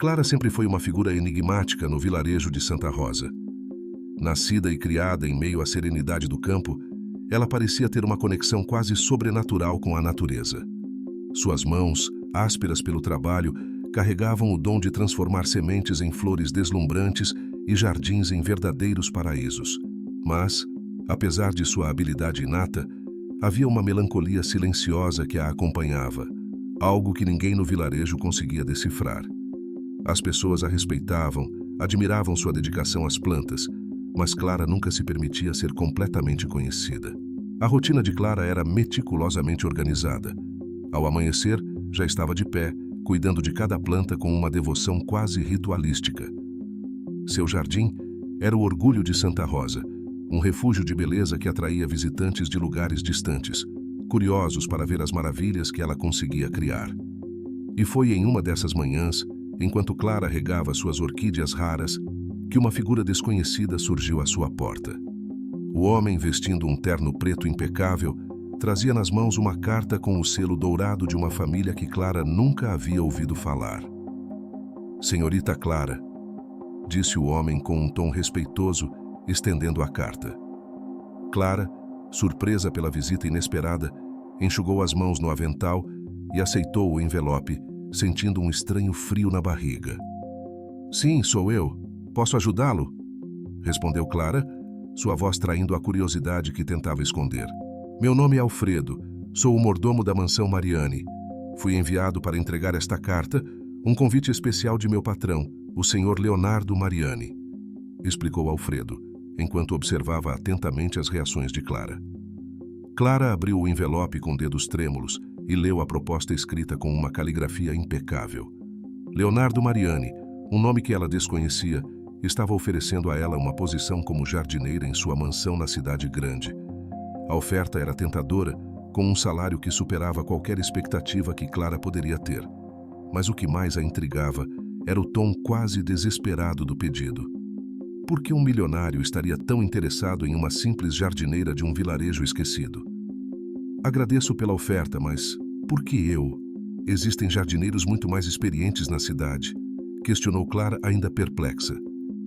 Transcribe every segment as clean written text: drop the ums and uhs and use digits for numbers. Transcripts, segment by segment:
Clara sempre foi uma figura enigmática no vilarejo de Santa Rosa. Nascida e criada em meio à serenidade do campo, ela parecia ter uma conexão quase sobrenatural com a natureza. Suas mãos, ásperas pelo trabalho, carregavam o dom de transformar sementes em flores deslumbrantes e jardins em verdadeiros paraísos. Mas, apesar de sua habilidade inata, havia uma melancolia silenciosa que a acompanhava, algo que ninguém no vilarejo conseguia decifrar. As pessoas a respeitavam, admiravam sua dedicação às plantas, mas Clara nunca se permitia ser completamente conhecida. A rotina de Clara era meticulosamente organizada. Ao amanhecer, já estava de pé, cuidando de cada planta com uma devoção quase ritualística. Seu jardim era o orgulho de Santa Rosa, um refúgio de beleza que atraía visitantes de lugares distantes, curiosos para ver as maravilhas que ela conseguia criar. E foi em uma dessas manhãs, enquanto Clara regava suas orquídeas raras, que uma figura desconhecida surgiu à sua porta. O homem, vestindo um terno preto impecável, trazia nas mãos uma carta com o selo dourado de uma família que Clara nunca havia ouvido falar. "Senhorita Clara", disse o homem com um tom respeitoso, estendendo a carta. Clara, surpresa pela visita inesperada, enxugou as mãos no avental e aceitou o envelope, sentindo um estranho frio na barriga. "Sim, sou eu. Posso ajudá-lo?", respondeu Clara, sua voz traindo a curiosidade que tentava esconder. "Meu nome é Alfredo. Sou o mordomo da mansão Mariani. Fui enviado para entregar esta carta, um convite especial de meu patrão, o senhor Leonardo Mariani", explicou Alfredo, enquanto observava atentamente as reações de Clara. Clara abriu o envelope com dedos trêmulos e leu a proposta escrita com uma caligrafia impecável. Leonardo Mariani, um nome que ela desconhecia, estava oferecendo a ela uma posição como jardineira em sua mansão na cidade grande. A oferta era tentadora, com um salário que superava qualquer expectativa que Clara poderia ter. Mas o que mais a intrigava era o tom quase desesperado do pedido. Por que um milionário estaria tão interessado em uma simples jardineira de um vilarejo esquecido? "Agradeço pela oferta, mas por que eu? Existem jardineiros muito mais experientes na cidade", questionou Clara, ainda perplexa.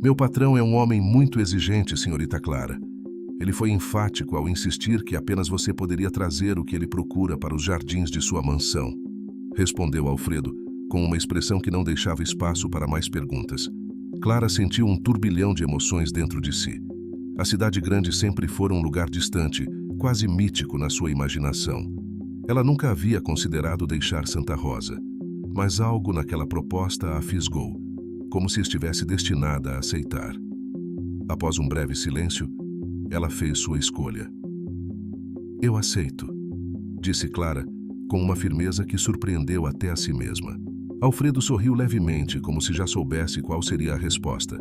"Meu patrão é um homem muito exigente, senhorita Clara. Ele foi enfático ao insistir que apenas você poderia trazer o que ele procura para os jardins de sua mansão", respondeu Alfredo, com uma expressão que não deixava espaço para mais perguntas. Clara sentiu um turbilhão de emoções dentro de si. A cidade grande sempre fora um lugar distante, quase mítico na sua imaginação. Ela nunca havia considerado deixar Santa Rosa, mas algo naquela proposta a fisgou, como se estivesse destinada a aceitar. Após um breve silêncio, ela fez sua escolha. "Eu aceito", disse Clara, com uma firmeza que surpreendeu até a si mesma. Alfredo sorriu levemente, como se já soubesse qual seria a resposta.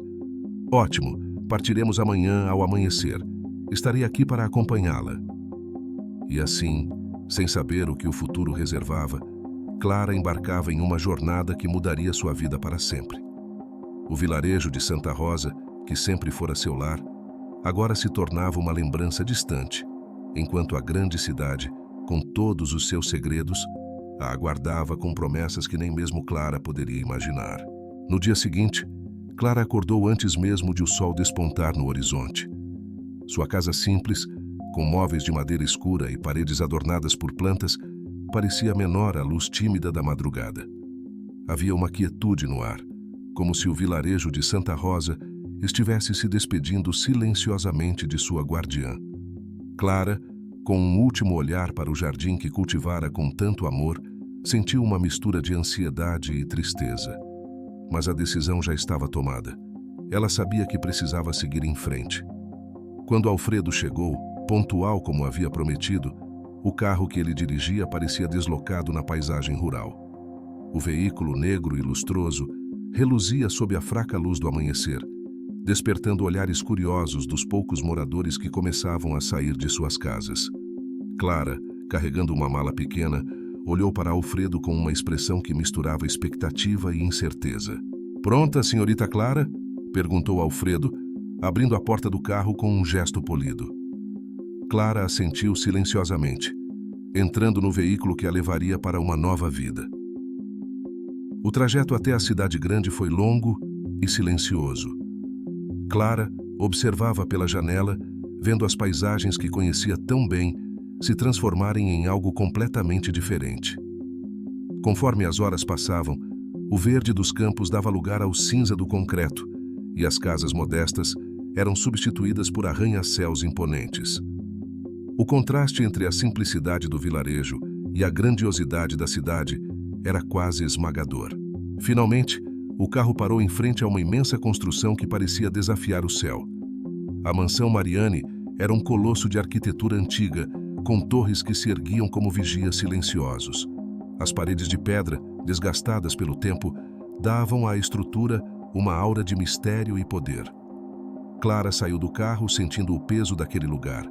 "Ótimo, partiremos amanhã ao amanhecer. Estarei aqui para acompanhá-la." E assim, sem saber o que o futuro reservava, Clara embarcava em uma jornada que mudaria sua vida para sempre. O vilarejo de Santa Rosa, que sempre fora seu lar, agora se tornava uma lembrança distante, enquanto a grande cidade, com todos os seus segredos, a aguardava com promessas que nem mesmo Clara poderia imaginar. No dia seguinte, Clara acordou antes mesmo de o sol despontar no horizonte. Sua casa simples, com móveis de madeira escura e paredes adornadas por plantas, parecia menor à luz tímida da madrugada. Havia uma quietude no ar, como se o vilarejo de Santa Rosa estivesse se despedindo silenciosamente de sua guardiã. Clara, com um último olhar para o jardim que cultivara com tanto amor, sentiu uma mistura de ansiedade e tristeza. Mas a decisão já estava tomada. Ela sabia que precisava seguir em frente. Quando Alfredo chegou, pontual como havia prometido, o carro que ele dirigia parecia deslocado na paisagem rural. O veículo negro e lustroso reluzia sob a fraca luz do amanhecer, despertando olhares curiosos dos poucos moradores que começavam a sair de suas casas. Clara, carregando uma mala pequena, olhou para Alfredo com uma expressão que misturava expectativa e incerteza. "Pronta, senhorita Clara?", perguntou Alfredo, abrindo a porta do carro com um gesto polido. Clara assentiu silenciosamente, entrando no veículo que a levaria para uma nova vida. O trajeto até a cidade grande foi longo e silencioso. Clara observava pela janela, vendo as paisagens que conhecia tão bem se transformarem em algo completamente diferente. Conforme as horas passavam, o verde dos campos dava lugar ao cinza do concreto, e as casas modestas eram substituídas por arranha-céus imponentes. O contraste entre a simplicidade do vilarejo e a grandiosidade da cidade era quase esmagador. Finalmente, o carro parou em frente a uma imensa construção que parecia desafiar o céu. A mansão Mariani era um colosso de arquitetura antiga, com torres que se erguiam como vigias silenciosos. As paredes de pedra, desgastadas pelo tempo, davam à estrutura uma aura de mistério e poder. Clara saiu do carro sentindo o peso daquele lugar.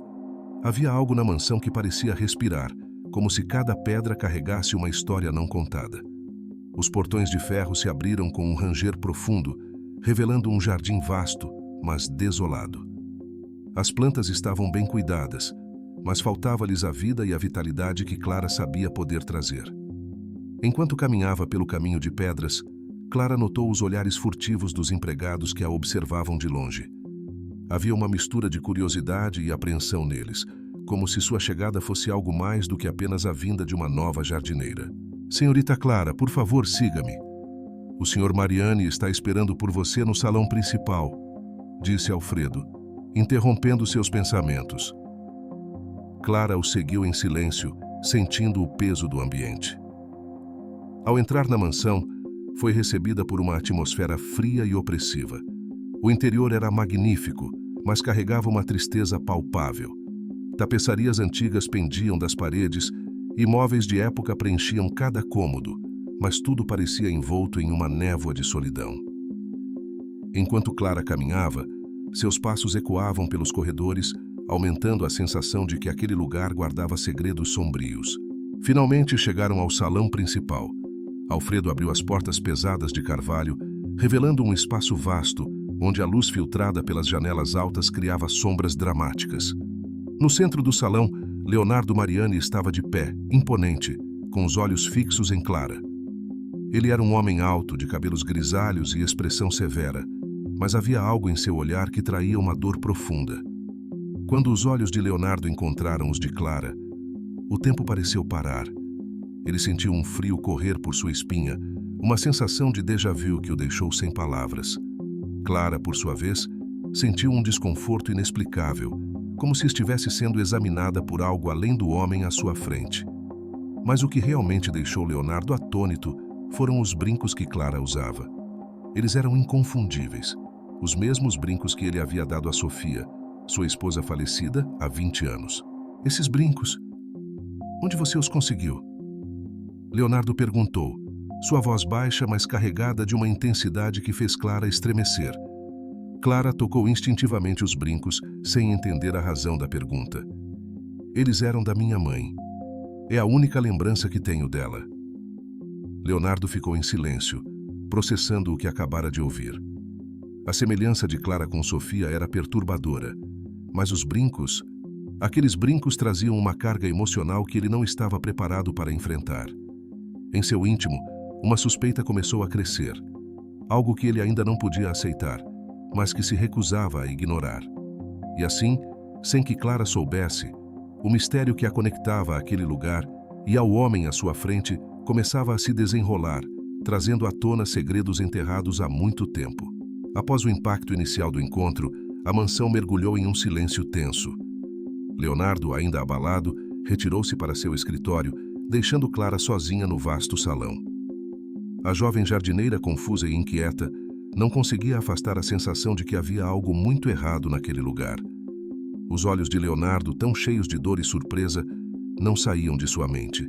Havia algo na mansão que parecia respirar, como se cada pedra carregasse uma história não contada. Os portões de ferro se abriram com um ranger profundo, revelando um jardim vasto, mas desolado. As plantas estavam bem cuidadas, mas faltava-lhes a vida e a vitalidade que Clara sabia poder trazer. Enquanto caminhava pelo caminho de pedras, Clara notou os olhares furtivos dos empregados que a observavam de longe. Havia uma mistura de curiosidade e apreensão neles, como se sua chegada fosse algo mais do que apenas a vinda de uma nova jardineira. "Senhorita Clara, por favor, siga-me. O Sr. Mariani está esperando por você no salão principal", disse Alfredo, interrompendo seus pensamentos. Clara o seguiu em silêncio, sentindo o peso do ambiente. Ao entrar na mansão, foi recebida por uma atmosfera fria e opressiva. O interior era magnífico, mas carregava uma tristeza palpável. Tapeçarias antigas pendiam das paredes e móveis de época preenchiam cada cômodo, mas tudo parecia envolto em uma névoa de solidão. Enquanto Clara caminhava, seus passos ecoavam pelos corredores, aumentando a sensação de que aquele lugar guardava segredos sombrios. Finalmente chegaram ao salão principal. Alfredo abriu as portas pesadas de carvalho, revelando um espaço vasto, onde a luz filtrada pelas janelas altas criava sombras dramáticas. No centro do salão, Leonardo Mariani estava de pé, imponente, com os olhos fixos em Clara. Ele era um homem alto, de cabelos grisalhos e expressão severa, mas havia algo em seu olhar que traía uma dor profunda. Quando os olhos de Leonardo encontraram os de Clara, o tempo pareceu parar. Ele sentiu um frio correr por sua espinha, uma sensação de déjà-vu que o deixou sem palavras. Clara, por sua vez, sentiu um desconforto inexplicável, como se estivesse sendo examinada por algo além do homem à sua frente. Mas o que realmente deixou Leonardo atônito foram os brincos que Clara usava. Eles eram inconfundíveis, os mesmos brincos que ele havia dado a Sofia, sua esposa falecida há 20 anos. "Esses brincos, onde você os conseguiu?" Leonardo perguntou, sua voz baixa, mas carregada de uma intensidade que fez Clara estremecer. Clara tocou instintivamente os brincos, sem entender a razão da pergunta. "Eles eram da minha mãe. É a única lembrança que tenho dela." Leonardo ficou em silêncio, processando o que acabara de ouvir. A semelhança de Clara com Sofia era perturbadora, mas os brincos, aqueles brincos traziam uma carga emocional que ele não estava preparado para enfrentar. Em seu íntimo, uma suspeita começou a crescer, algo que ele ainda não podia aceitar, mas que se recusava a ignorar. E assim, sem que Clara soubesse, o mistério que a conectava àquele lugar e ao homem à sua frente começava a se desenrolar, trazendo à tona segredos enterrados há muito tempo. Após o impacto inicial do encontro, a mansão mergulhou em um silêncio tenso. Leonardo, ainda abalado, retirou-se para seu escritório, deixando Clara sozinha no vasto salão. A jovem jardineira, confusa e inquieta, não conseguia afastar a sensação de que havia algo muito errado naquele lugar. Os olhos de Leonardo, tão cheios de dor e surpresa, não saíam de sua mente.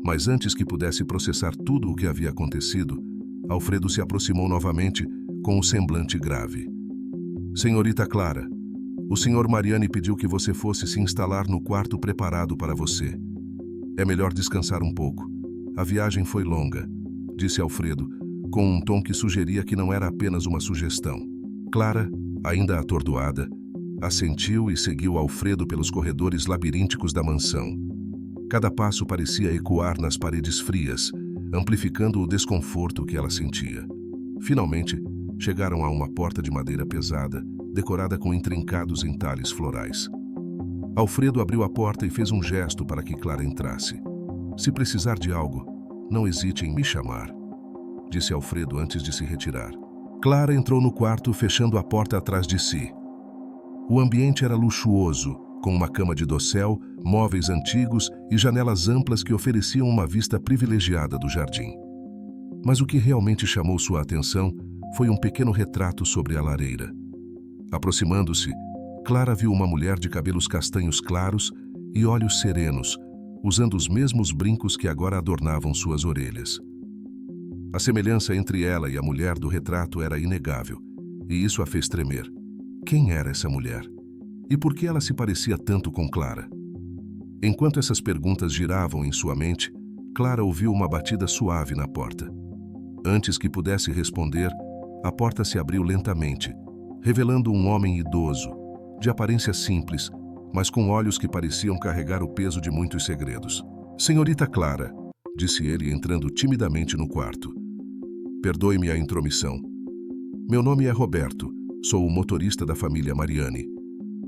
Mas antes que pudesse processar tudo o que havia acontecido, Alfredo se aproximou novamente, com um semblante grave. "Senhorita Clara, o Sr. Mariani pediu que você fosse se instalar no quarto preparado para você. É melhor descansar um pouco. A viagem foi longa", disse Alfredo, com um tom que sugeria que não era apenas uma sugestão. Clara, ainda atordoada, assentiu e seguiu Alfredo pelos corredores labirínticos da mansão. Cada passo parecia ecoar nas paredes frias, amplificando o desconforto que ela sentia. Finalmente, chegaram a uma porta de madeira pesada, decorada com intrincados entalhes florais. Alfredo abriu a porta e fez um gesto para que Clara entrasse. "Se precisar de algo, não hesite em me chamar", disse Alfredo antes de se retirar. Clara entrou no quarto, fechando a porta atrás de si. O ambiente era luxuoso, com uma cama de dossel, móveis antigos e janelas amplas que ofereciam uma vista privilegiada do jardim. Mas o que realmente chamou sua atenção foi um pequeno retrato sobre a lareira. Aproximando-se, Clara viu uma mulher de cabelos castanhos claros e olhos serenos, usando os mesmos brincos que agora adornavam suas orelhas. A semelhança entre ela e a mulher do retrato era inegável, e isso a fez tremer. Quem era essa mulher? E por que ela se parecia tanto com Clara? Enquanto essas perguntas giravam em sua mente, Clara ouviu uma batida suave na porta. Antes que pudesse responder, a porta se abriu lentamente, revelando um homem idoso, de aparência simples, mas com olhos que pareciam carregar o peso de muitos segredos. "Senhorita Clara", disse ele entrando timidamente no quarto. "Perdoe-me a intromissão. Meu nome é Roberto, sou o motorista da família Mariani.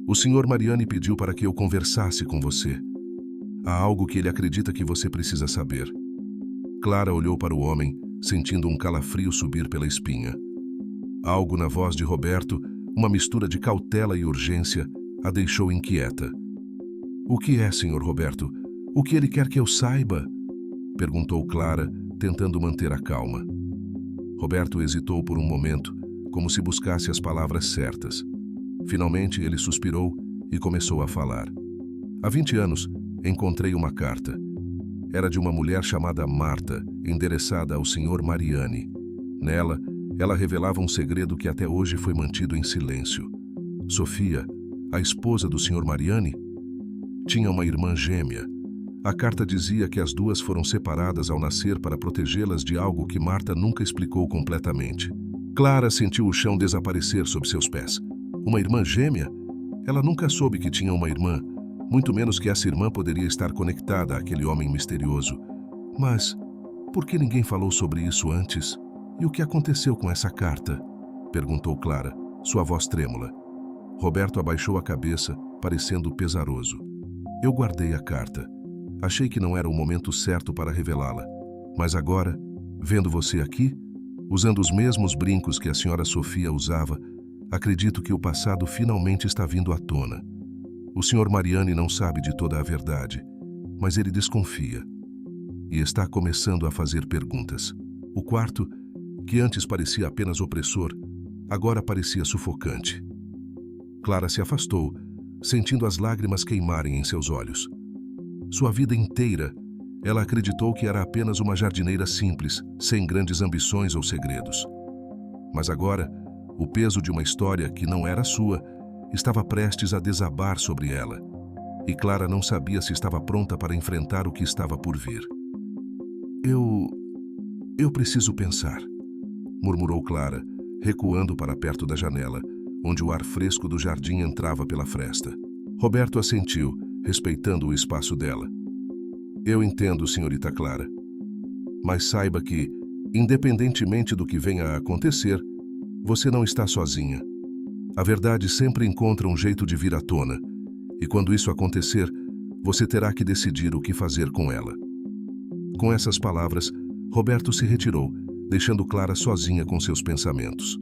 O senhor Mariani pediu para que eu conversasse com você. Há algo que ele acredita que você precisa saber." Clara olhou para o homem, sentindo um calafrio subir pela espinha. Algo na voz de Roberto, uma mistura de cautela e urgência, a deixou inquieta. "O que é, senhor Roberto? O que ele quer que eu saiba?" perguntou Clara, tentando manter a calma. Roberto hesitou por um momento, como se buscasse as palavras certas. Finalmente, ele suspirou e começou a falar. "Há 20 anos, encontrei uma carta. Era de uma mulher chamada Marta, endereçada ao senhor Mariani. Nela, ela revelava um segredo que até hoje foi mantido em silêncio. Sofia, a esposa do senhor Mariani, tinha uma irmã gêmea. A carta dizia que as duas foram separadas ao nascer para protegê-las de algo que Marta nunca explicou completamente." Clara sentiu o chão desaparecer sob seus pés. Uma irmã gêmea? Ela nunca soube que tinha uma irmã, muito menos que essa irmã poderia estar conectada àquele homem misterioso. Mas por que ninguém falou sobre isso antes? "E o que aconteceu com essa carta?" perguntou Clara, sua voz trêmula. Roberto abaixou a cabeça, parecendo pesaroso. "Eu guardei a carta. Achei que não era o momento certo para revelá-la. Mas agora, vendo você aqui, usando os mesmos brincos que a senhora Sofia usava, acredito que o passado finalmente está vindo à tona. O senhor Mariani não sabe de toda a verdade, mas ele desconfia. E está começando a fazer perguntas. O quarto, que antes parecia apenas opressor, agora parecia sufocante." Clara se afastou, sentindo as lágrimas queimarem em seus olhos. Sua vida inteira, ela acreditou que era apenas uma jardineira simples, sem grandes ambições ou segredos. Mas agora, o peso de uma história que não era sua estava prestes a desabar sobre ela, e Clara não sabia se estava pronta para enfrentar o que estava por vir. Eu preciso pensar", murmurou Clara, recuando para perto da janela, onde o ar fresco do jardim entrava pela fresta. Roberto assentiu, respeitando o espaço dela. "Eu entendo, senhorita Clara. Mas saiba que, independentemente do que venha a acontecer, você não está sozinha. A verdade sempre encontra um jeito de vir à tona, e quando isso acontecer, você terá que decidir o que fazer com ela." Com essas palavras, Roberto se retirou, deixando Clara sozinha com seus pensamentos.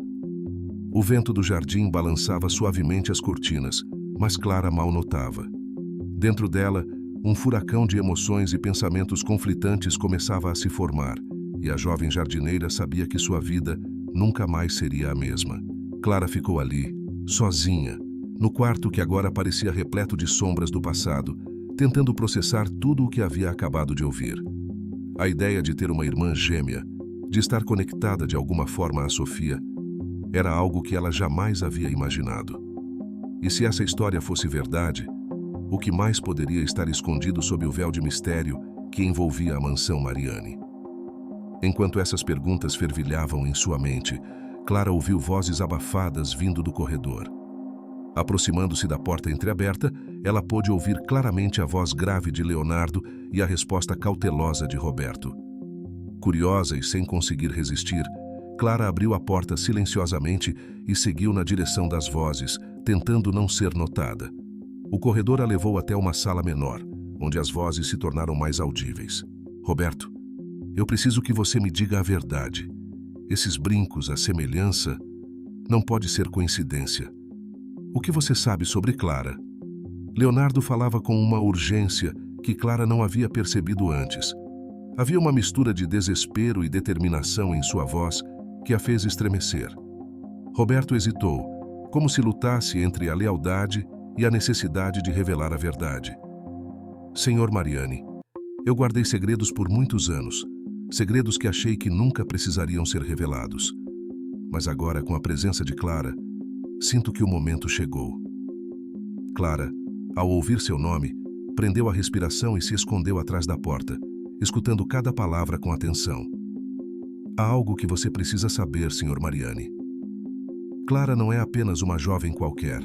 O vento do jardim balançava suavemente as cortinas, mas Clara mal notava. Dentro dela, um furacão de emoções e pensamentos conflitantes começava a se formar, e a jovem jardineira sabia que sua vida nunca mais seria a mesma. Clara ficou ali, sozinha, no quarto que agora parecia repleto de sombras do passado, tentando processar tudo o que havia acabado de ouvir. A ideia de ter uma irmã gêmea, de estar conectada de alguma forma a Sofia, era algo que ela jamais havia imaginado. E se essa história fosse verdade, o que mais poderia estar escondido sob o véu de mistério que envolvia a mansão Mariani? Enquanto essas perguntas fervilhavam em sua mente, Clara ouviu vozes abafadas vindo do corredor. Aproximando-se da porta entreaberta, ela pôde ouvir claramente a voz grave de Leonardo e a resposta cautelosa de Roberto. Curiosa e sem conseguir resistir, Clara abriu a porta silenciosamente e seguiu na direção das vozes, tentando não ser notada. O corredor a levou até uma sala menor, onde as vozes se tornaram mais audíveis. Roberto, eu preciso que você me diga a verdade. Esses brincos, a semelhança, não pode ser coincidência. O que você sabe sobre Clara? Leonardo falava com uma urgência que Clara não havia percebido antes. Havia uma mistura de desespero e determinação em sua voz que a fez estremecer. Roberto hesitou, como se lutasse entre a lealdade e a necessidade de revelar a verdade. Senhor Mariani, eu guardei segredos por muitos anos, segredos que achei que nunca precisariam ser revelados. Mas agora, com a presença de Clara, sinto que o momento chegou. Clara, ao ouvir seu nome, prendeu a respiração e se escondeu atrás da porta, escutando cada palavra com atenção. Há algo que você precisa saber, Sr. Mariani. Clara não é apenas uma jovem qualquer.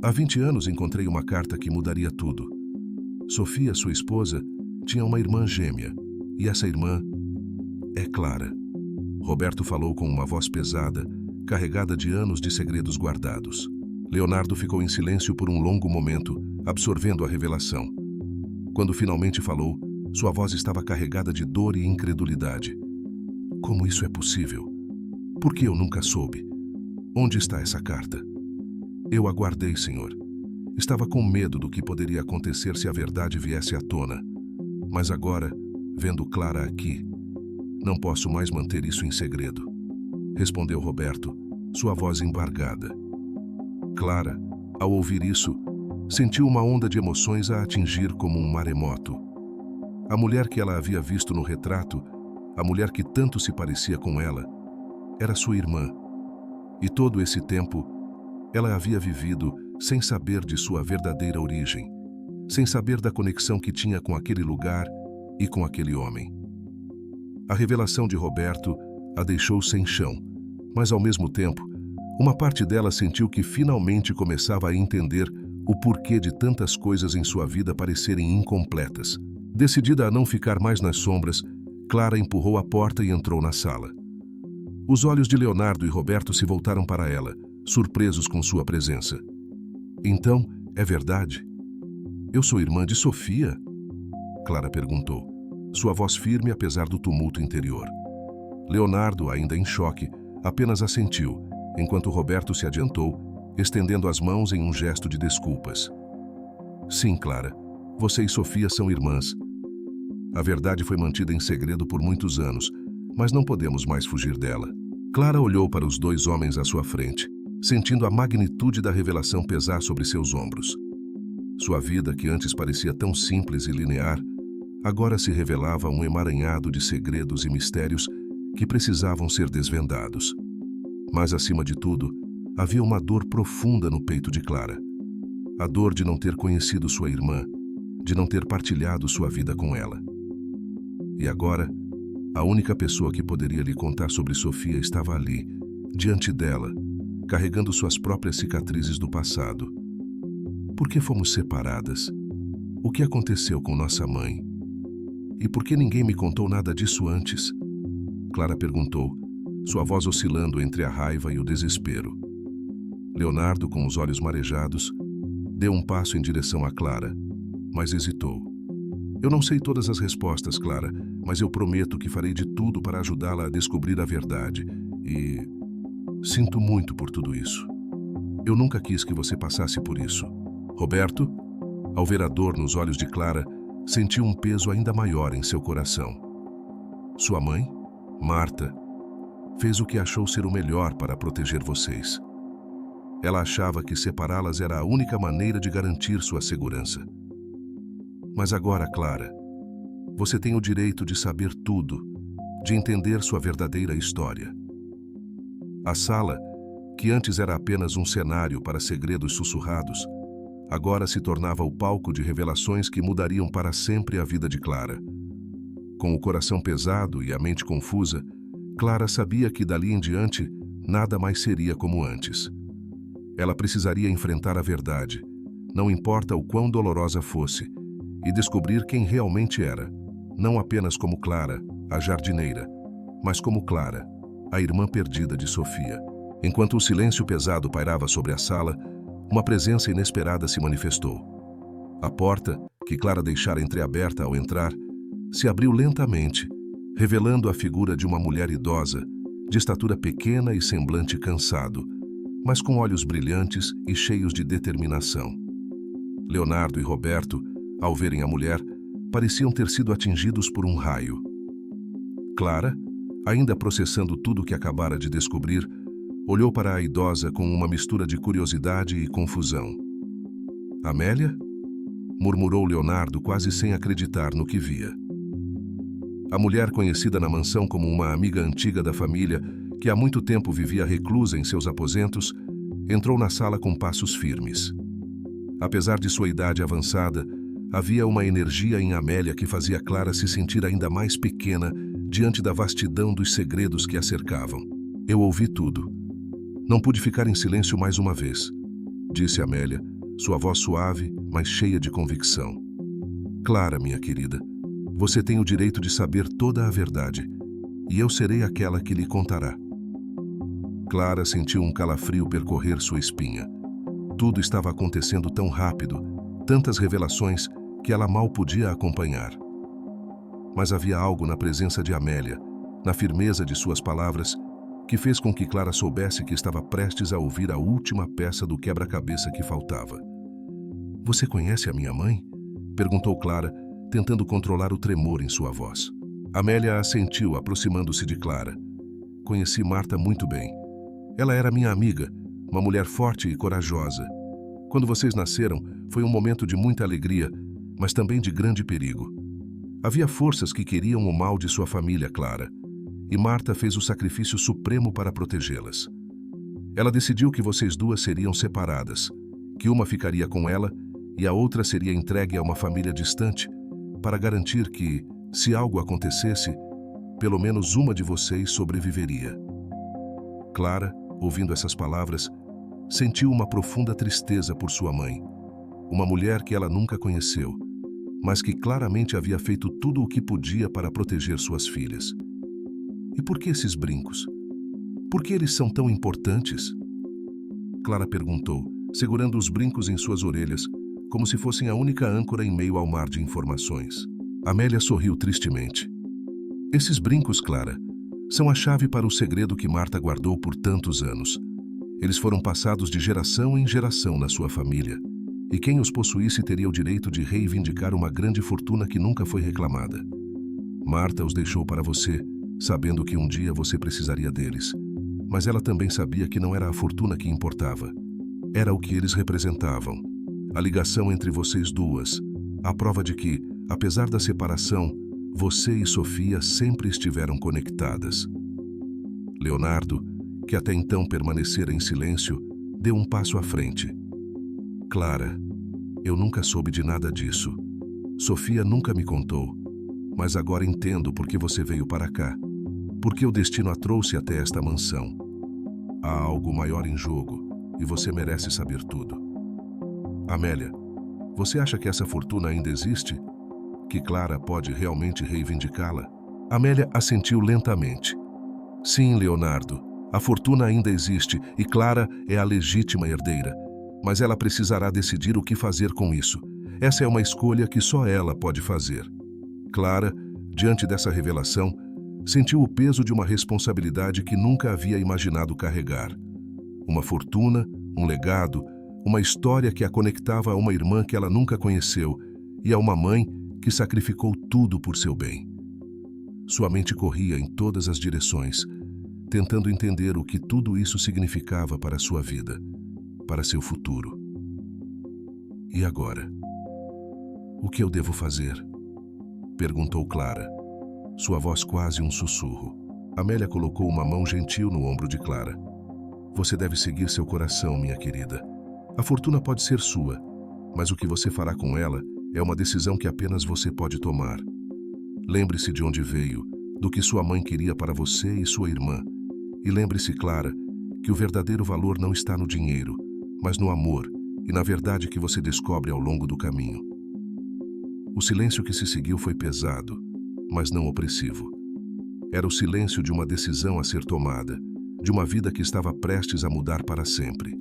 Há 20 anos encontrei uma carta que mudaria tudo. Sofia, sua esposa, tinha uma irmã gêmea, e essa irmã é Clara. Roberto falou com uma voz pesada, carregada de anos de segredos guardados. Leonardo ficou em silêncio por um longo momento, absorvendo a revelação. Quando finalmente falou, sua voz estava carregada de dor e incredulidade. Como isso é possível? Por que eu nunca soube? Onde está essa carta? Eu aguardei, senhor. Estava com medo do que poderia acontecer se a verdade viesse à tona. Mas agora, vendo Clara aqui, não posso mais manter isso em segredo. Respondeu Roberto, sua voz embargada. Clara, ao ouvir isso, sentiu uma onda de emoções a atingir como um maremoto. A mulher que ela havia visto no retrato, a mulher que tanto se parecia com ela, era sua irmã. E todo esse tempo, ela havia vivido sem saber de sua verdadeira origem, sem saber da conexão que tinha com aquele lugar e com aquele homem. A revelação de Roberto a deixou sem chão, mas ao mesmo tempo, uma parte dela sentiu que finalmente começava a entender o porquê de tantas coisas em sua vida parecerem incompletas. Decidida a não ficar mais nas sombras, Clara empurrou a porta e entrou na sala. Os olhos de Leonardo e Roberto se voltaram para ela, surpresos com sua presença. Então, é verdade? Eu sou irmã de Sofia? Clara perguntou, sua voz firme apesar do tumulto interior. Leonardo, ainda em choque, apenas assentiu, enquanto Roberto se adiantou, estendendo as mãos em um gesto de desculpas. Sim, Clara, você e Sofia são irmãs. A verdade foi mantida em segredo por muitos anos, mas não podemos mais fugir dela. Clara olhou para os dois homens à sua frente, sentindo a magnitude da revelação pesar sobre seus ombros. Sua vida, que antes parecia tão simples e linear, agora se revelava um emaranhado de segredos e mistérios que precisavam ser desvendados. Mas, acima de tudo, havia uma dor profunda no peito de Clara. A dor de não ter conhecido sua irmã, de não ter partilhado sua vida com ela. E agora, a única pessoa que poderia lhe contar sobre Sofia estava ali, diante dela, carregando suas próprias cicatrizes do passado. Por que fomos separadas? O que aconteceu com nossa mãe? E por que ninguém me contou nada disso antes? Clara perguntou, sua voz oscilando entre a raiva e o desespero. Leonardo, com os olhos marejados, deu um passo em direção a Clara, mas hesitou. Eu não sei todas as respostas, Clara, mas eu prometo que farei de tudo para ajudá-la a descobrir a verdade. E sinto muito por tudo isso. Eu nunca quis que você passasse por isso. Roberto, ao ver a dor nos olhos de Clara, sentiu um peso ainda maior em seu coração. Sua mãe, Marta, fez o que achou ser o melhor para proteger vocês. Ela achava que separá-las era a única maneira de garantir sua segurança. Mas agora, Clara, você tem o direito de saber tudo, de entender sua verdadeira história. A sala, que antes era apenas um cenário para segredos sussurrados, agora se tornava o palco de revelações que mudariam para sempre a vida de Clara. Com o coração pesado e a mente confusa, Clara sabia que dali em diante nada mais seria como antes. Ela precisaria enfrentar a verdade, não importa o quão dolorosa fosse, e descobrir quem realmente era, não apenas como Clara, a jardineira, mas como Clara, a irmã perdida de Sofia. Enquanto o silêncio pesado pairava sobre a sala, uma presença inesperada se manifestou. A porta, que Clara deixara entreaberta ao entrar, se abriu lentamente, revelando a figura de uma mulher idosa, de estatura pequena e semblante cansado, mas com olhos brilhantes e cheios de determinação. Leonardo e Roberto, ao verem a mulher, pareciam ter sido atingidos por um raio. Clara, ainda processando tudo o que acabara de descobrir, olhou para a idosa com uma mistura de curiosidade e confusão. "Amélia?" murmurou Leonardo, quase sem acreditar no que via. A mulher, conhecida na mansão como uma amiga antiga da família, que há muito tempo vivia reclusa em seus aposentos, entrou na sala com passos firmes. Apesar de sua idade avançada, havia uma energia em Amélia que fazia Clara se sentir ainda mais pequena diante da vastidão dos segredos que a cercavam. "Eu ouvi tudo. Não pude ficar em silêncio mais uma vez", disse Amélia, sua voz suave, mas cheia de convicção. "Clara, minha querida, você tem o direito de saber toda a verdade, e eu serei aquela que lhe contará." Clara sentiu um calafrio percorrer sua espinha. Tudo estava acontecendo tão rápido, tantas revelações, que ela mal podia acompanhar. Mas havia algo na presença de Amélia, na firmeza de suas palavras, que fez com que Clara soubesse que estava prestes a ouvir a última peça do quebra-cabeça que faltava. "Você conhece a minha mãe?" perguntou Clara, tentando controlar o tremor em sua voz. Amélia assentiu, aproximando-se de Clara. "Conheci Marta muito bem. Ela era minha amiga, uma mulher forte e corajosa. Quando vocês nasceram, foi um momento de muita alegria, mas também de grande perigo. Havia forças que queriam o mal de sua família, Clara, e Marta fez o sacrifício supremo para protegê-las. Ela decidiu que vocês duas seriam separadas, que uma ficaria com ela e a outra seria entregue a uma família distante, para garantir que, se algo acontecesse, pelo menos uma de vocês sobreviveria." Clara, ouvindo essas palavras, sentiu uma profunda tristeza por sua mãe, uma mulher que ela nunca conheceu, mas que claramente havia feito tudo o que podia para proteger suas filhas. "E por que esses brincos? Por que eles são tão importantes?" Clara perguntou, segurando os brincos em suas orelhas, como se fossem a única âncora em meio ao mar de informações. Amélia sorriu tristemente. "Esses brincos, Clara, são a chave para o segredo que Marta guardou por tantos anos. Eles foram passados de geração em geração na sua família, e quem os possuísse teria o direito de reivindicar uma grande fortuna que nunca foi reclamada. Marta os deixou para você, sabendo que um dia você precisaria deles. Mas ela também sabia que não era a fortuna que importava. Era o que eles representavam. A ligação entre vocês duas. A prova de que, apesar da separação, você e Sofia sempre estiveram conectadas." Leonardo, que até então permanecera em silêncio, deu um passo à frente. "Clara, eu nunca soube de nada disso. Sofia nunca me contou. Mas agora entendo por que você veio para cá. Por que o destino a trouxe até esta mansão. Há algo maior em jogo, e você merece saber tudo." "Amélia, você acha que essa fortuna ainda existe? Que Clara pode realmente reivindicá-la?" Amélia assentiu lentamente. "Sim, Leonardo, a fortuna ainda existe e Clara é a legítima herdeira. Mas ela precisará decidir o que fazer com isso. Essa é uma escolha que só ela pode fazer." Clara, diante dessa revelação, sentiu o peso de uma responsabilidade que nunca havia imaginado carregar. Uma fortuna, um legado, uma história que a conectava a uma irmã que ela nunca conheceu e a uma mãe que sacrificou tudo por seu bem. Sua mente corria em todas as direções, tentando entender o que tudo isso significava para sua vida, para seu futuro. "E agora? O que eu devo fazer?" perguntou Clara, sua voz quase um sussurro. Amélia colocou uma mão gentil no ombro de Clara. "Você deve seguir seu coração, minha querida. A fortuna pode ser sua, mas o que você fará com ela é uma decisão que apenas você pode tomar. Lembre-se de onde veio, do que sua mãe queria para você e sua irmã. E lembre-se, Clara, que o verdadeiro valor não está no dinheiro, mas no amor e na verdade que você descobre ao longo do caminho." O silêncio que se seguiu foi pesado, mas não opressivo. Era o silêncio de uma decisão a ser tomada, de uma vida que estava prestes a mudar para sempre.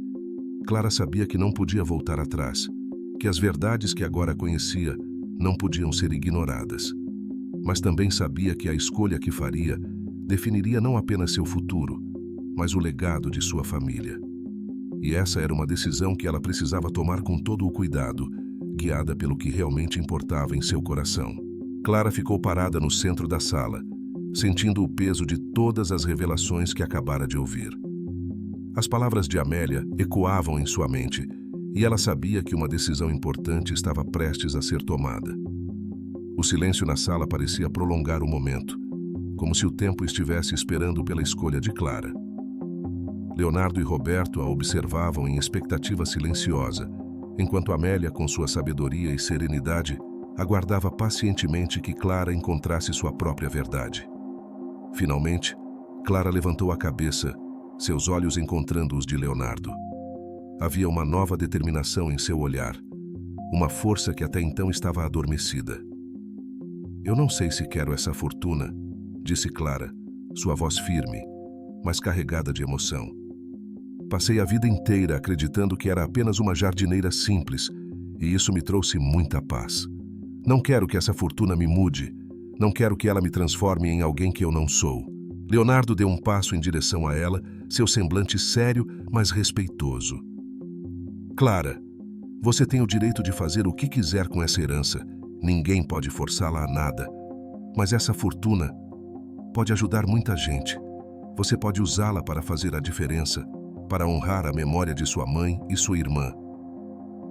Clara sabia que não podia voltar atrás, que as verdades que agora conhecia não podiam ser ignoradas. Mas também sabia que a escolha que faria definiria não apenas seu futuro, mas o legado de sua família. E essa era uma decisão que ela precisava tomar com todo o cuidado, guiada pelo que realmente importava em seu coração. Clara ficou parada no centro da sala, sentindo o peso de todas as revelações que acabara de ouvir. As palavras de Amélia ecoavam em sua mente, e ela sabia que uma decisão importante estava prestes a ser tomada. O silêncio na sala parecia prolongar o momento, como se o tempo estivesse esperando pela escolha de Clara. Leonardo e Roberto a observavam em expectativa silenciosa, enquanto Amélia, com sua sabedoria e serenidade, aguardava pacientemente que Clara encontrasse sua própria verdade. Finalmente, Clara levantou a cabeça, seus olhos encontrando os de Leonardo. Havia uma nova determinação em seu olhar, uma força que até então estava adormecida. "Eu não sei se quero essa fortuna", disse Clara, sua voz firme, mas carregada de emoção. "Passei a vida inteira acreditando que era apenas uma jardineira simples, e isso me trouxe muita paz. Não quero que essa fortuna me mude, não quero que ela me transforme em alguém que eu não sou." Leonardo deu um passo em direção a ela, seu semblante sério, mas respeitoso. "Clara, você tem o direito de fazer o que quiser com essa herança. Ninguém pode forçá-la a nada. Mas essa fortuna pode ajudar muita gente. Você pode usá-la para fazer a diferença, para honrar a memória de sua mãe e sua irmã."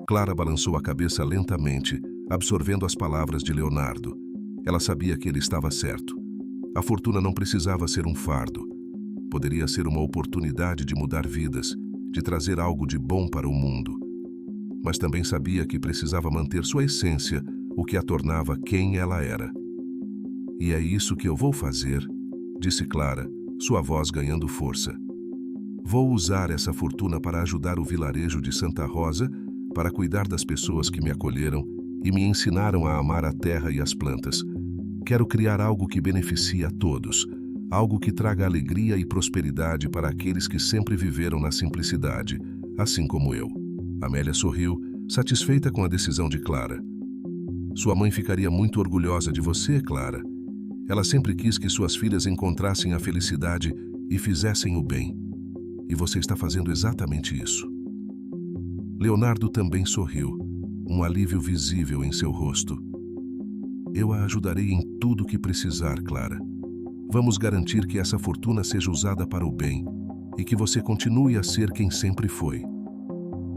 Clara balançou a cabeça lentamente, absorvendo as palavras de Leonardo. Ela sabia que ele estava certo. A fortuna não precisava ser um fardo. Poderia ser uma oportunidade de mudar vidas, de trazer algo de bom para o mundo. Mas também sabia que precisava manter sua essência, o que a tornava quem ela era. "E é isso que eu vou fazer", disse Clara, sua voz ganhando força. "Vou usar essa fortuna para ajudar o vilarejo de Santa Rosa, para cuidar das pessoas que me acolheram e me ensinaram a amar a terra e as plantas. Quero criar algo que beneficie a todos, algo que traga alegria e prosperidade para aqueles que sempre viveram na simplicidade, assim como eu." Amélia sorriu, satisfeita com a decisão de Clara. "Sua mãe ficaria muito orgulhosa de você, Clara. Ela sempre quis que suas filhas encontrassem a felicidade e fizessem o bem. E você está fazendo exatamente isso." Leonardo também sorriu, um alívio visível em seu rosto. "Eu a ajudarei em tudo o que precisar, Clara. Vamos garantir que essa fortuna seja usada para o bem e que você continue a ser quem sempre foi.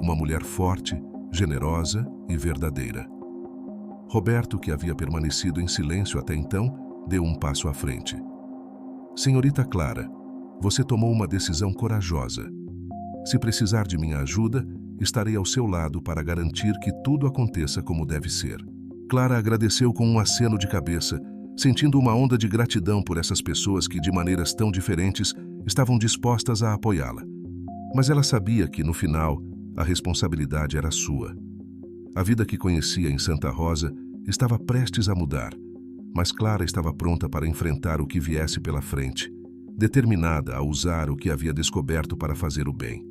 Uma mulher forte, generosa e verdadeira." Roberto, que havia permanecido em silêncio até então, deu um passo à frente. "Senhorita Clara, você tomou uma decisão corajosa. Se precisar de minha ajuda, estarei ao seu lado para garantir que tudo aconteça como deve ser." Clara agradeceu com um aceno de cabeça, sentindo uma onda de gratidão por essas pessoas que, de maneiras tão diferentes, estavam dispostas a apoiá-la. Mas ela sabia que, no final, a responsabilidade era sua. A vida que conhecia em Santa Rosa estava prestes a mudar, mas Clara estava pronta para enfrentar o que viesse pela frente, determinada a usar o que havia descoberto para fazer o bem.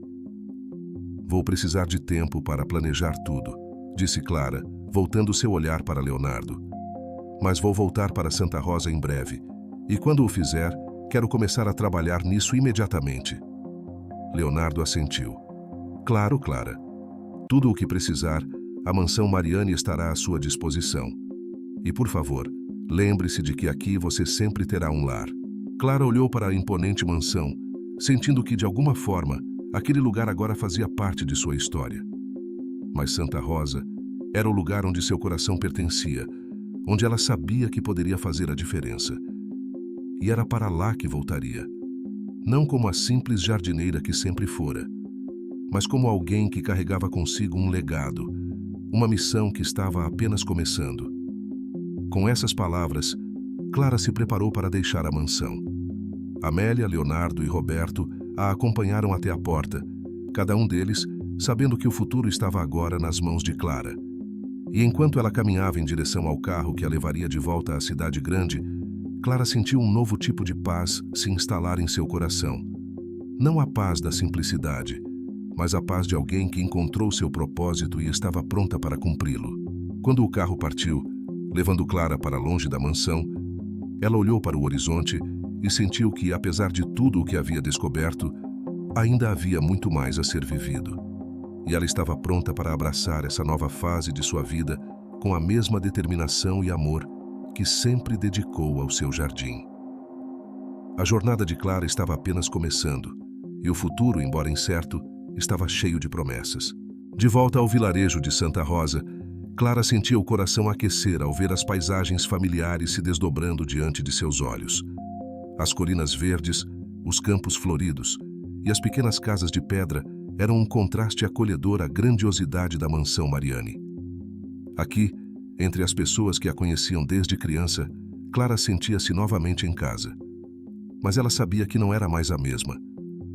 "Vou precisar de tempo para planejar tudo", disse Clara, voltando seu olhar para Leonardo. "Mas vou voltar para Santa Rosa em breve, e quando o fizer, quero começar a trabalhar nisso imediatamente." Leonardo assentiu. "Claro, Clara. Tudo o que precisar, a mansão Mariane estará à sua disposição. E, por favor, lembre-se de que aqui você sempre terá um lar." Clara olhou para a imponente mansão, sentindo que, de alguma forma, aquele lugar agora fazia parte de sua história. Mas Santa Rosa era o lugar onde seu coração pertencia, onde ela sabia que poderia fazer a diferença. E era para lá que voltaria. Não como a simples jardineira que sempre fora, mas como alguém que carregava consigo um legado, uma missão que estava apenas começando. Com essas palavras, Clara se preparou para deixar a mansão. Amélia, Leonardo e Roberto a acompanharam até a porta, cada um deles sabendo que o futuro estava agora nas mãos de Clara. E enquanto ela caminhava em direção ao carro que a levaria de volta à cidade grande, Clara sentiu um novo tipo de paz se instalar em seu coração. Não a paz da simplicidade, mas a paz de alguém que encontrou seu propósito e estava pronta para cumpri-lo. Quando o carro partiu, levando Clara para longe da mansão, ela olhou para o horizonte e sentiu que, apesar de tudo o que havia descoberto, ainda havia muito mais a ser vivido. E ela estava pronta para abraçar essa nova fase de sua vida com a mesma determinação e amor que sempre dedicou ao seu jardim. A jornada de Clara estava apenas começando, e o futuro, embora incerto, estava cheio de promessas. De volta ao vilarejo de Santa Rosa, Clara sentia o coração aquecer ao ver as paisagens familiares se desdobrando diante de seus olhos. As colinas verdes, os campos floridos e as pequenas casas de pedra eram um contraste acolhedor à grandiosidade da mansão Mariani. Aqui, entre as pessoas que a conheciam desde criança, Clara sentia-se novamente em casa. Mas ela sabia que não era mais a mesma.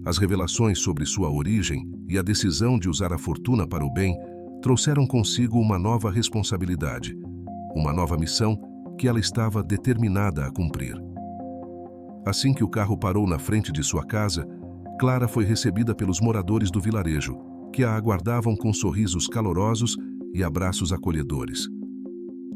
As revelações sobre sua origem e a decisão de usar a fortuna para o bem trouxeram consigo uma nova responsabilidade, uma nova missão que ela estava determinada a cumprir. Assim que o carro parou na frente de sua casa, Clara foi recebida pelos moradores do vilarejo, que a aguardavam com sorrisos calorosos e abraços acolhedores.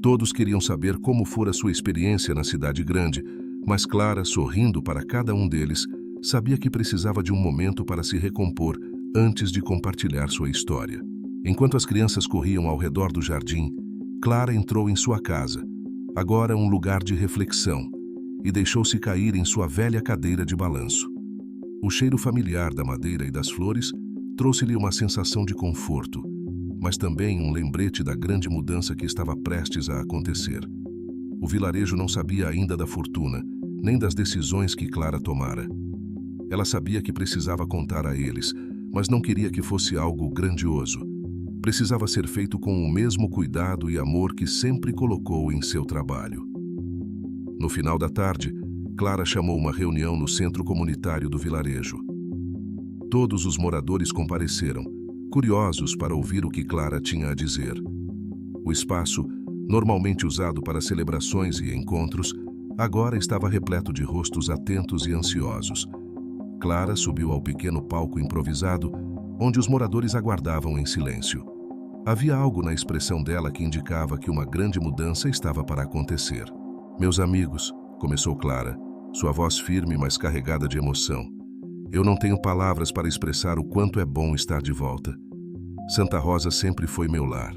Todos queriam saber como fora sua experiência na cidade grande, mas Clara, sorrindo para cada um deles, sabia que precisava de um momento para se recompor antes de compartilhar sua história. Enquanto as crianças corriam ao redor do jardim, Clara entrou em sua casa, agora um lugar de reflexão, e deixou-se cair em sua velha cadeira de balanço. O cheiro familiar da madeira e das flores trouxe-lhe uma sensação de conforto, mas também um lembrete da grande mudança que estava prestes a acontecer. O vilarejo não sabia ainda da fortuna, nem das decisões que Clara tomara. Ela sabia que precisava contar a eles, mas não queria que fosse algo grandioso. Precisava ser feito com o mesmo cuidado e amor que sempre colocou em seu trabalho. No final da tarde, Clara chamou uma reunião no centro comunitário do vilarejo. Todos os moradores compareceram, curiosos para ouvir o que Clara tinha a dizer. O espaço, normalmente usado para celebrações e encontros, agora estava repleto de rostos atentos e ansiosos. Clara subiu ao pequeno palco improvisado, onde os moradores aguardavam em silêncio. Havia algo na expressão dela que indicava que uma grande mudança estava para acontecer. "Meus amigos", começou Clara, sua voz firme, mas carregada de emoção. "Eu não tenho palavras para expressar o quanto é bom estar de volta. Santa Rosa sempre foi meu lar,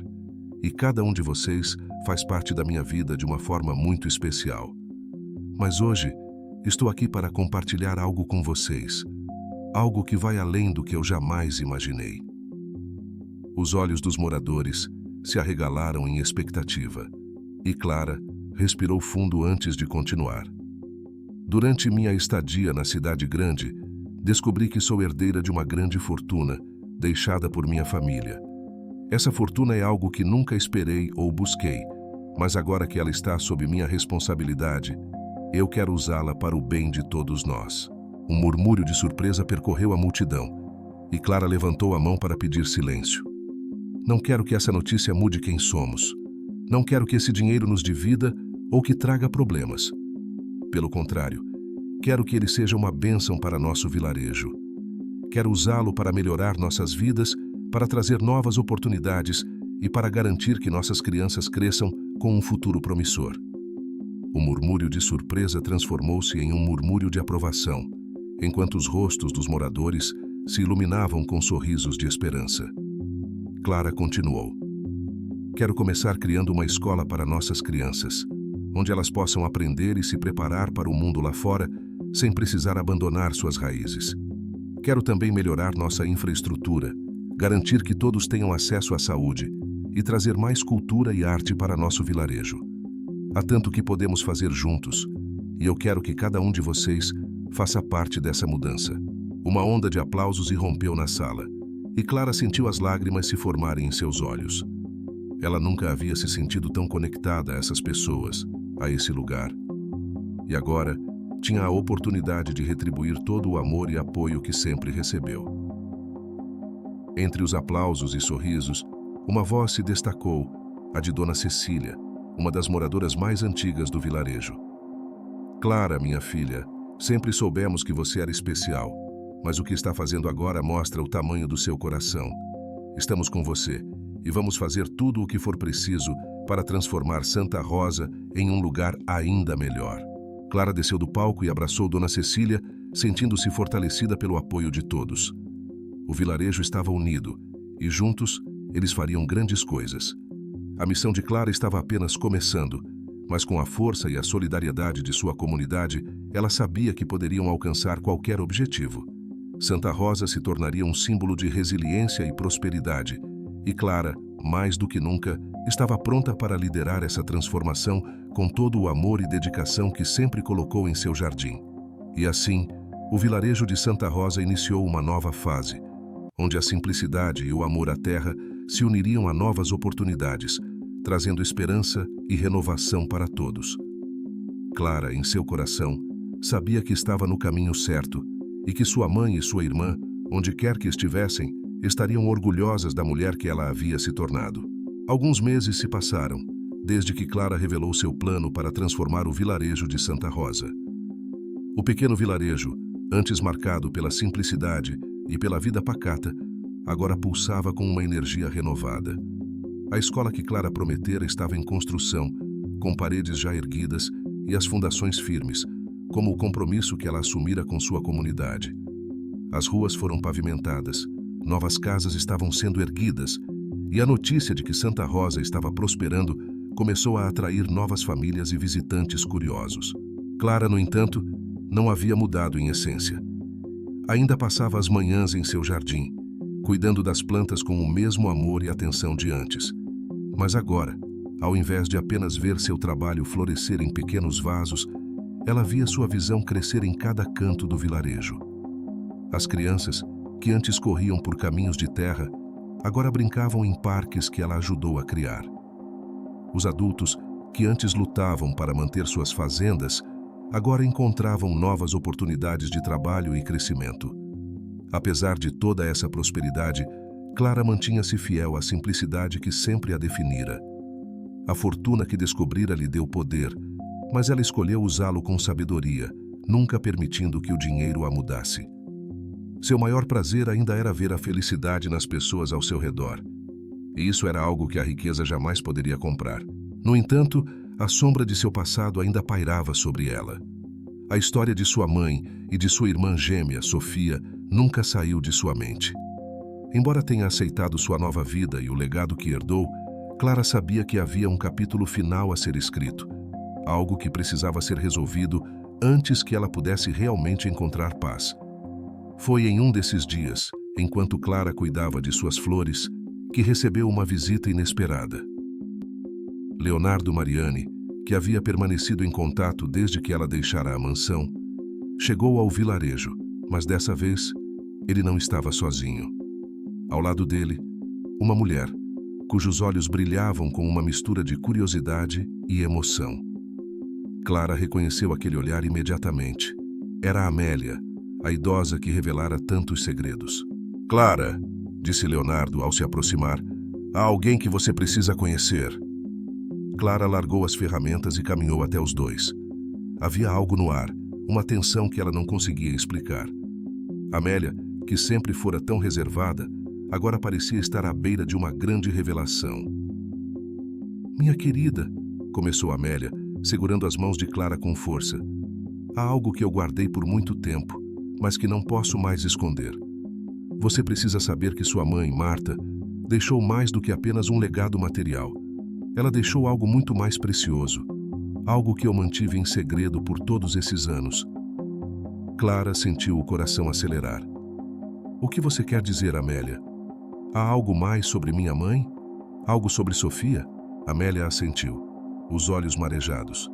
e cada um de vocês faz parte da minha vida de uma forma muito especial. Mas hoje, estou aqui para compartilhar algo com vocês, algo que vai além do que eu jamais imaginei." Os olhos dos moradores se arregalaram em expectativa, e Clara respirou fundo antes de continuar. "Durante minha estadia na cidade grande, descobri que sou herdeira de uma grande fortuna, deixada por minha família. Essa fortuna é algo que nunca esperei ou busquei, mas agora que ela está sob minha responsabilidade, eu quero usá-la para o bem de todos nós." Um murmúrio de surpresa percorreu a multidão, e Clara levantou a mão para pedir silêncio. "Não quero que essa notícia mude quem somos. Não quero que esse dinheiro nos divida ou que traga problemas. Pelo contrário, quero que ele seja uma bênção para nosso vilarejo. Quero usá-lo para melhorar nossas vidas, para trazer novas oportunidades e para garantir que nossas crianças cresçam com um futuro promissor." O murmúrio de surpresa transformou-se em um murmúrio de aprovação, enquanto os rostos dos moradores se iluminavam com sorrisos de esperança. Clara continuou: "Quero começar criando uma escola para nossas crianças, onde elas possam aprender e se preparar para o mundo lá fora, sem precisar abandonar suas raízes. Quero também melhorar nossa infraestrutura, garantir que todos tenham acesso à saúde e trazer mais cultura e arte para nosso vilarejo. Há tanto que podemos fazer juntos, e eu quero que cada um de vocês faça parte dessa mudança." Uma onda de aplausos irrompeu na sala, e Clara sentiu as lágrimas se formarem em seus olhos. Ela nunca havia se sentido tão conectada a essas pessoas, a esse lugar. E agora, tinha a oportunidade de retribuir todo o amor e apoio que sempre recebeu. Entre os aplausos e sorrisos, uma voz se destacou, a de Dona Cecília, uma das moradoras mais antigas do vilarejo. Clara, minha filha, sempre soubemos que você era especial, mas o que está fazendo agora mostra o tamanho do seu coração. Estamos com você e vamos fazer tudo o que for preciso para transformar Santa Rosa em um lugar ainda melhor. Clara desceu do palco e abraçou Dona Cecília, sentindo-se fortalecida pelo apoio de todos. O vilarejo estava unido e, juntos, eles fariam grandes coisas. A missão de Clara estava apenas começando, mas com a força e a solidariedade de sua comunidade, ela sabia que poderiam alcançar qualquer objetivo. Santa Rosa se tornaria um símbolo de resiliência e prosperidade, e Clara, mais do que nunca, estava pronta para liderar essa transformação com todo o amor e dedicação que sempre colocou em seu jardim. E assim, o vilarejo de Santa Rosa iniciou uma nova fase, onde a simplicidade e o amor à terra se uniriam a novas oportunidades, trazendo esperança e renovação para todos. Clara, em seu coração, sabia que estava no caminho certo e que sua mãe e sua irmã, onde quer que estivessem, estariam orgulhosas da mulher que ela havia se tornado. Alguns meses se passaram, desde que Clara revelou seu plano para transformar o vilarejo de Santa Rosa. O pequeno vilarejo, antes marcado pela simplicidade e pela vida pacata, agora pulsava com uma energia renovada. A escola que Clara prometera estava em construção, com paredes já erguidas e as fundações firmes, como o compromisso que ela assumira com sua comunidade. As ruas foram pavimentadas, novas casas estavam sendo erguidas, e a notícia de que Santa Rosa estava prosperando começou a atrair novas famílias e visitantes curiosos. Clara, no entanto, não havia mudado em essência. Ainda passava as manhãs em seu jardim, cuidando das plantas com o mesmo amor e atenção de antes. Mas agora, ao invés de apenas ver seu trabalho florescer em pequenos vasos, ela via sua visão crescer em cada canto do vilarejo. As crianças, que antes corriam por caminhos de terra, agora brincavam em parques que ela ajudou a criar. Os adultos, que antes lutavam para manter suas fazendas, agora encontravam novas oportunidades de trabalho e crescimento. Apesar de toda essa prosperidade, Clara mantinha-se fiel à simplicidade que sempre a definira. A fortuna que descobrira lhe deu poder, mas ela escolheu usá-lo com sabedoria, nunca permitindo que o dinheiro a mudasse. Seu maior prazer ainda era ver a felicidade nas pessoas ao seu redor. E isso era algo que a riqueza jamais poderia comprar. No entanto, a sombra de seu passado ainda pairava sobre ela. A história de sua mãe e de sua irmã gêmea, Sofia, nunca saiu de sua mente. Embora tenha aceitado sua nova vida e o legado que herdou, Clara sabia que havia um capítulo final a ser escrito, algo que precisava ser resolvido antes que ela pudesse realmente encontrar paz. Foi em um desses dias, enquanto Clara cuidava de suas flores, que recebeu uma visita inesperada. Leonardo Mariani, que havia permanecido em contato desde que ela deixara a mansão, chegou ao vilarejo, mas dessa vez ele não estava sozinho. Ao lado dele, uma mulher, cujos olhos brilhavam com uma mistura de curiosidade e emoção. Clara reconheceu aquele olhar imediatamente. Era Amélia, a idosa que revelara tantos segredos. "Clara", disse Leonardo ao se aproximar, "há alguém que você precisa conhecer." Clara largou as ferramentas e caminhou até os dois. Havia algo no ar, uma tensão que ela não conseguia explicar. Amélia, que sempre fora tão reservada, agora parecia estar à beira de uma grande revelação. "Minha querida", começou Amélia, segurando as mãos de Clara com força. "Há algo que eu guardei por muito tempo, mas que não posso mais esconder. Você precisa saber que sua mãe, Marta, deixou mais do que apenas um legado material. Ela deixou algo muito mais precioso, algo que eu mantive em segredo por todos esses anos." Clara sentiu o coração acelerar. "O que você quer dizer, Amélia? Há algo mais sobre minha mãe? Algo sobre Sofia?" Amélia assentiu, os olhos marejados.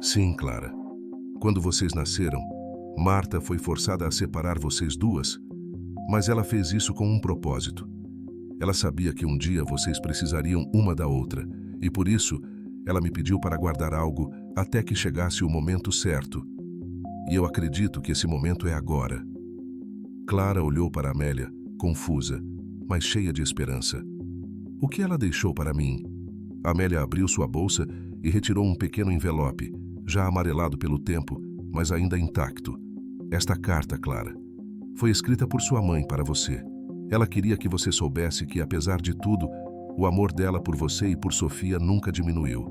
"Sim, Clara. Quando vocês nasceram, Marta foi forçada a separar vocês duas, mas ela fez isso com um propósito. Ela sabia que um dia vocês precisariam uma da outra, e por isso ela me pediu para guardar algo até que chegasse o momento certo. E eu acredito que esse momento é agora." Clara olhou para Amélia, confusa, mas cheia de esperança. "O que ela deixou para mim?" Amélia abriu sua bolsa e retirou um pequeno envelope, já amarelado pelo tempo, mas ainda intacto. Esta carta, Clara, foi escrita por sua mãe para você. Ela queria que você soubesse que, apesar de tudo, o amor dela por você e por Sofia nunca diminuiu.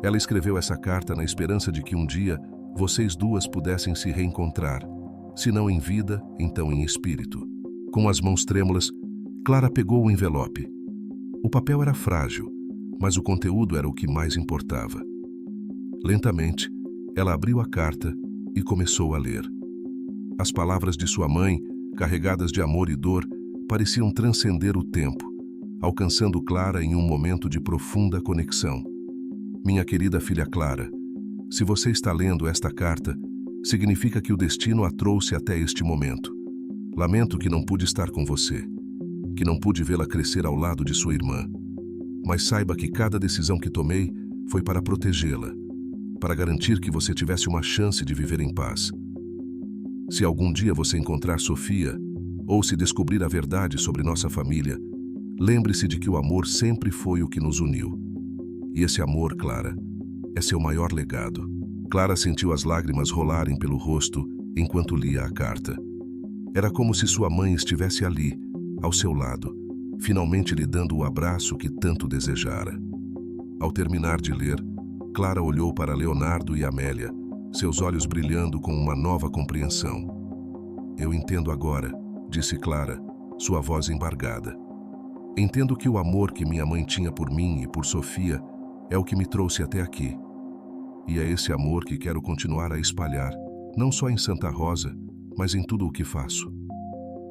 Ela escreveu essa carta na esperança de que um dia vocês duas pudessem se reencontrar, se não em vida, então em espírito. Com as mãos trêmulas, Clara pegou o envelope. O papel era frágil, mas o conteúdo era o que mais importava. Lentamente, ela abriu a carta e começou a ler. As palavras de sua mãe, carregadas de amor e dor, pareciam transcender o tempo, alcançando Clara em um momento de profunda conexão. Minha querida filha Clara, se você está lendo esta carta, significa que o destino a trouxe até este momento. Lamento que não pude estar com você, que não pude vê-la crescer ao lado de sua irmã. Mas saiba que cada decisão que tomei foi para protegê-la, para garantir que você tivesse uma chance de viver em paz. Se algum dia você encontrar Sofia, ou se descobrir a verdade sobre nossa família, lembre-se de que o amor sempre foi o que nos uniu. E esse amor, Clara, é seu maior legado. Clara sentiu as lágrimas rolarem pelo rosto enquanto lia a carta. Era como se sua mãe estivesse ali, ao seu lado, finalmente lhe dando o abraço que tanto desejara. Ao terminar de ler, Clara olhou para Leonardo e Amélia, seus olhos brilhando com uma nova compreensão. Eu entendo agora, disse Clara, sua voz embargada. Entendo que o amor que minha mãe tinha por mim e por Sofia é o que me trouxe até aqui. E é esse amor que quero continuar a espalhar, não só em Santa Rosa, mas em tudo o que faço.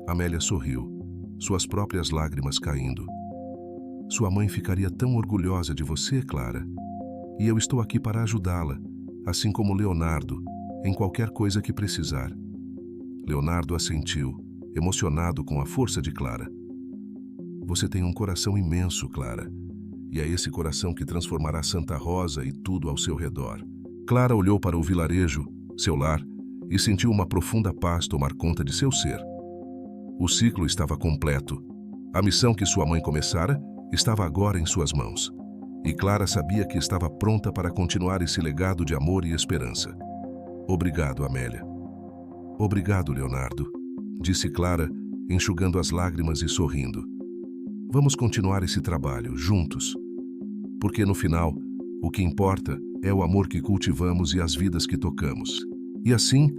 Amélia sorriu, suas próprias lágrimas caindo. Sua mãe ficaria tão orgulhosa de você, Clara. E eu estou aqui para ajudá-la, assim como Leonardo, em qualquer coisa que precisar. Leonardo assentiu, emocionado com a força de Clara. Você tem um coração imenso, Clara, e é esse coração que transformará Santa Rosa e tudo ao seu redor. Clara olhou para o vilarejo, seu lar, e sentiu uma profunda paz tomar conta de seu ser. O ciclo estava completo. A missão que sua mãe começara estava agora em suas mãos. E Clara sabia que estava pronta para continuar esse legado de amor e esperança. Obrigado, Amélia. Obrigado, Leonardo, disse Clara, enxugando as lágrimas e sorrindo. Vamos continuar esse trabalho, juntos. Porque no final, o que importa é o amor que cultivamos e as vidas que tocamos. E assim,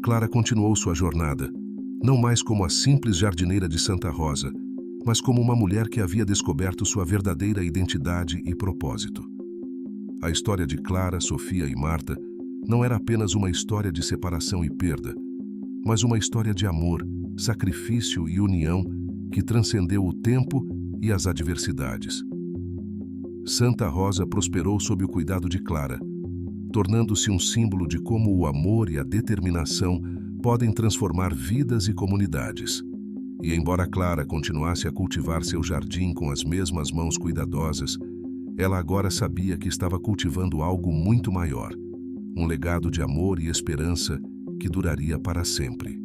Clara continuou sua jornada, não mais como a simples jardineira de Santa Rosa, mas como uma mulher que havia descoberto sua verdadeira identidade e propósito. A história de Clara, Sofia e Marta não era apenas uma história de separação e perda, mas uma história de amor, sacrifício e união que transcendeu o tempo e as adversidades. Santa Rosa prosperou sob o cuidado de Clara, tornando-se um símbolo de como o amor e a determinação podem transformar vidas e comunidades. E embora Clara continuasse a cultivar seu jardim com as mesmas mãos cuidadosas, ela agora sabia que estava cultivando algo muito maior, um legado de amor e esperança que duraria para sempre.